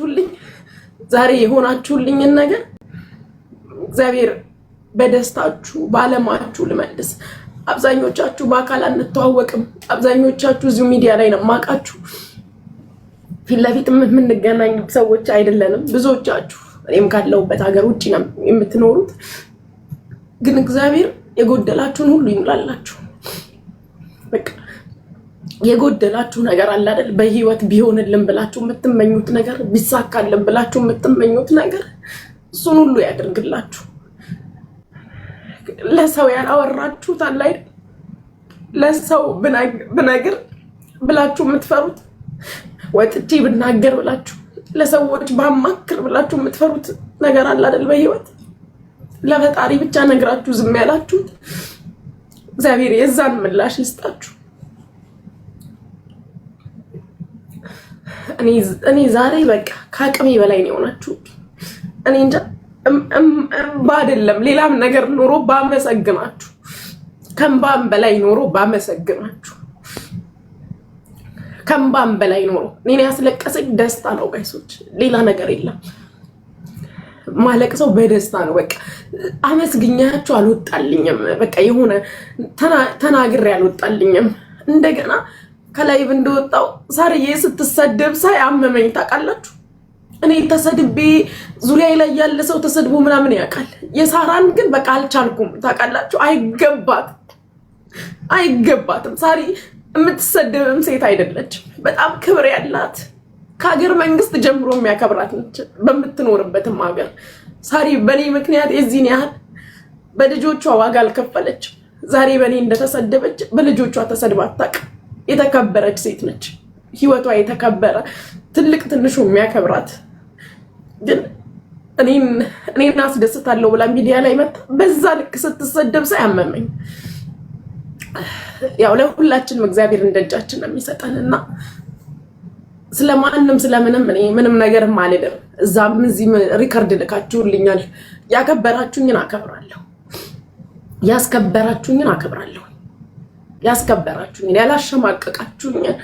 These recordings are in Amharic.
ያደረጋችሁልኝ ዛሬ የሆናችሁልኝን ነገር እግዚአብሔር በደስታችሁ ባለማችሁ ልመልስ። አብዛኞቻችሁ በአካል አንተዋወቅም። አብዛኞቻችሁ እዚሁ ሚዲያ ላይ ነው ማቃችሁ። ፊት ለፊት የምንገናኝ ሰዎች አይደለንም ብዙዎቻችሁ። እኔም ካለሁበት ሀገር ውጪ ነው የምትኖሩት። ግን እግዚአብሔር የጎደላችሁን ሁሉ ይሙላላችሁ። በቃ የጎደላችሁ ነገር አለ አይደል? በህይወት ቢሆንልን ብላችሁ የምትመኙት ነገር፣ ቢሳካልን ብላችሁ የምትመኙት ነገር እሱን ሁሉ ያደርግላችሁ። ለሰው ያላወራችሁት አለ አይደል? ለሰው ብነግር ብላችሁ የምትፈሩት፣ ወጥቼ ብናገር ብላችሁ ለሰዎች ባማክር ብላችሁ የምትፈሩት ነገር አለ አይደል? በህይወት ለፈጣሪ ብቻ ነግራችሁ ዝም ያላችሁት እግዚአብሔር የዛን ምላሽ ይስጣችሁ። እኔ ዛሬ በቃ ከአቅሜ በላይ ነው የሆናችሁ። እኔ እንጃ ባደለም ሌላም ነገር ኖሮ ባመሰግናችሁ፣ ከእምባም በላይ ኖሮ ባመሰግናችሁ፣ ከእምባም በላይ ኖሮ እኔን ያስለቀሰኝ ደስታ ነው ጋይሶች፣ ሌላ ነገር የለም። ማለቅሰው በደስታ ነው። በቃ አመስግኛችሁ አልወጣልኝም። በቃ የሆነ ተናግሬ አልወጣልኝም። እንደገና ከላይ እንደወጣው ሳርዬ ስትሰደብ ሳይ አመመኝ። ታውቃላችሁ እኔ ተሰድቤ ዙሪያ ላይ ያለ ሰው ተሰድቦ ምናምን ያውቃል። የሳራን ግን በቃ አልቻልኩም። ታውቃላችሁ አይገባትም። ሳሪ የምትሰደብም ሴት አይደለችም። በጣም ክብር ያላት ከሀገር መንግስት ጀምሮ የሚያከብራት ነች። በምትኖርበትም ሀገር ሳሪ በኔ ምክንያት የዚህን ያህል በልጆቿ ዋጋ አልከፈለችም። ዛሬ በኔ እንደተሰደበች በልጆቿ ተሰድባ አታውቅም። የተከበረች ሴት ነች። ህይወቷ የተከበረ ትልቅ ትንሹ የሚያከብራት። ግን እኔን አስደስታለሁ ብላ ሚዲያ ላይ መጣ በዛ ልክ ስትሰደብ ሳይ አመመኝ። ያው ለሁላችንም እግዚአብሔር እንደጃችን ነው የሚሰጠንና ስለማንም ስለምንም እኔ ምንም ነገር አልልም። እዛም እዚህም ሪከርድ ልካችሁልኛል። ያከበራችሁኝን አከብራለሁ፣ ያስከበራችሁኝን አከብራለሁ። ያስከበራችሁኝን ያላሸማቀቃችሁኝን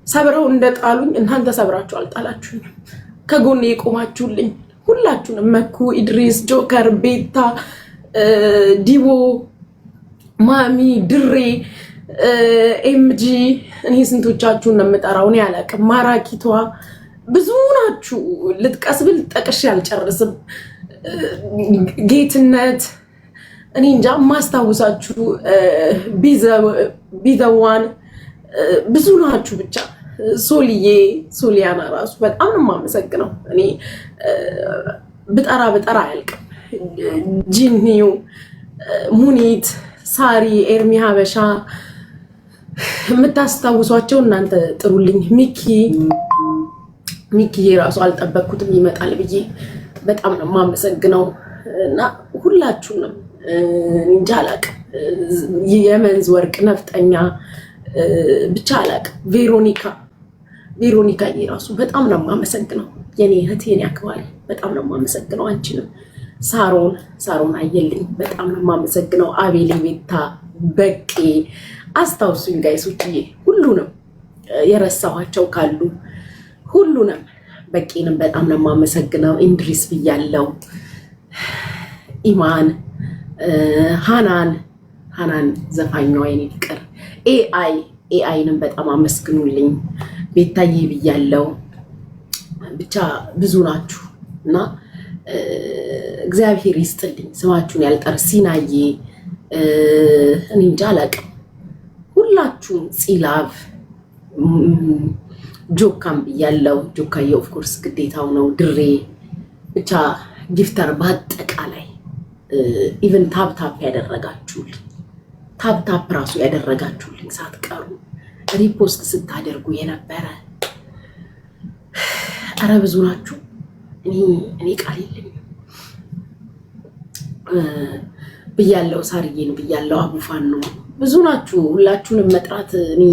ሰብረው እንደጣሉኝ እናንተ ሰብራችሁ አልጣላችሁኝም። ከጎኔ የቆማችሁልኝ ሁላችሁንም መኩ፣ ኢድሪስ፣ ጆከር፣ ቤታ፣ ዲቦ፣ ማሚ፣ ድሬ፣ ኤምጂ እኔ ስንቶቻችሁን ነው የምጠራው? እኔ አላውቅም። ማራኪቷ ብዙ ናችሁ። ልጥቀስ ብል ጠቅሼ አልጨርስም። ጌትነት እኔ እንጃ ማስታውሳችሁ፣ ቢዘዋን ብዙ ናችሁ። ብቻ ሶሊያና ራሱ በጣም ነው የማመሰግነው። እኔ ብጠራ አያልቅም። ጂኒው፣ ሙኒት፣ ሳሪ፣ ኤርሚ ሀበሻ የምታስታውሷቸው እናንተ ጥሩልኝ። ሚኪ ራሱ አልጠበቅኩትም ይመጣል ብዬ በጣም ነው የማመሰግነው። እና ሁላችሁንም እንጃ አላቅም። የመንዝ ወርቅ ነፍጠኛ ብቻ አላቅም። ቬሮኒካ ራሱ በጣም ነው የማመሰግነው። የኔ እህት የኔ አክባሪ በጣም ነው የማመሰግነው። አንቺንም ሳሮን አየልኝ በጣም ነው የማመሰግነው። አቤሌ፣ ቤታ፣ በቄ አስታውሱኝ ጋይሶችዬ። ሁሉንም የረሳኋቸው ካሉ ሁሉንም በቄንም በጣም ነው የማመሰግነው። ኢንድሪስ ብያለው፣ ኢማን፣ ሃናን ዘፋኛዋ የኔ ፍቅር፣ ኤአይንም በጣም አመስግኑልኝ። ቤታዬ ብያለው። ብቻ ብዙ ናችሁ እና እግዚአብሔር ይስጥልኝ። ስማችሁን ያልጠር ሲናዬ እኔ እንጃ አላውቅም። ሁላችሁም ፂላቭ፣ ጆካም ብያለው። ጆካዬ ኦፍኮርስ ግዴታው ነው። ድሬ ብቻ ጊፍተር በአጠቃላይ ኢቨን ታፕ ያደረጋችሁልኝ ታፕ ራሱ ያደረጋችሁልኝ ሳትቀሩ ሪፖስት ስታደርጉ የነበረ ኧረ ብዙ ናችሁ። እኔ ቃል የለኝም ብያለው። ሳርዬን ብያለው። አቡፋን ነው ብዙ ናችሁ። ሁላችሁንም መጥራት እኔ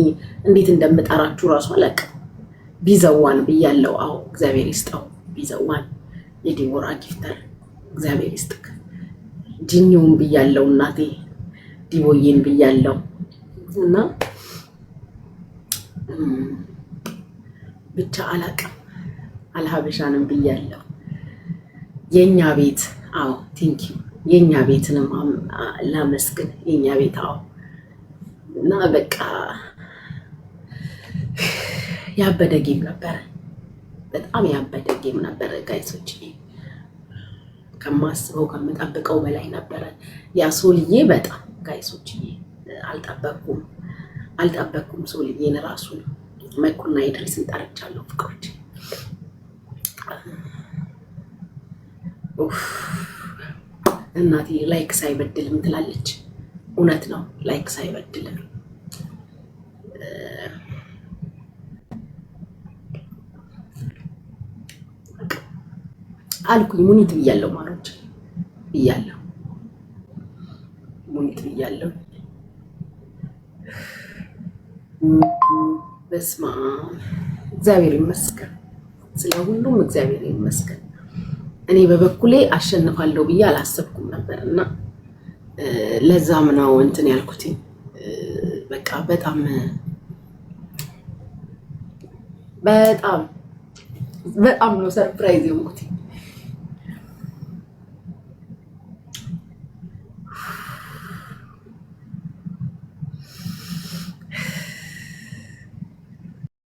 እንዴት እንደምጠራችሁ ራሱ አላውቅም። ቢዘዋን ብያለው። አዎ እግዚአብሔር ይስጠው። ቢዘዋን የዲቦራ ጊፍተር እግዚአብሔር ይስጥክ። ጂኒውን ብያለው። እናቴ ዲቦዬን ብያለው። እና ብቻ አላውቅም አልሀበሻንም ብያለሁ። የኛ ቤት አዎ ቴንክ ዩ የኛ ቤትንም ላመስግን የኛ ቤት አዎ። እና በቃ ያበደ ጌም ነበረ፣ በጣም ያበደ ጌም ነበረ ጋይሶች። ከማስበው ከምጠብቀው በላይ ነበረ። ያ ሶልዬ በጣም ጋይሶች አልጠበቅኩም ሶልዬን ራሱ መኩና ኢድሪስን ጠርቻለሁ ፍቅሮች። እናቴ ላይክ ሳይበድልም ትላለች። እውነት ነው፣ ላይክ ሳይበድልም አልኩኝ። ሙኒት ብያለሁ፣ ማሮች ብያለሁ፣ ሙኒት ብያለሁ። በስመ አብ እግዚአብሔር ይመስገን፣ ስለ ሁሉም እግዚአብሔር ይመስገን። እኔ በበኩሌ አሸንፋለሁ ብዬ አላሰብኩም ነበር እና ለዛም ነው እንትን ያልኩት። በቃ በጣም በጣም በጣም ነው ሰርፕራይዝ የሆንኩት።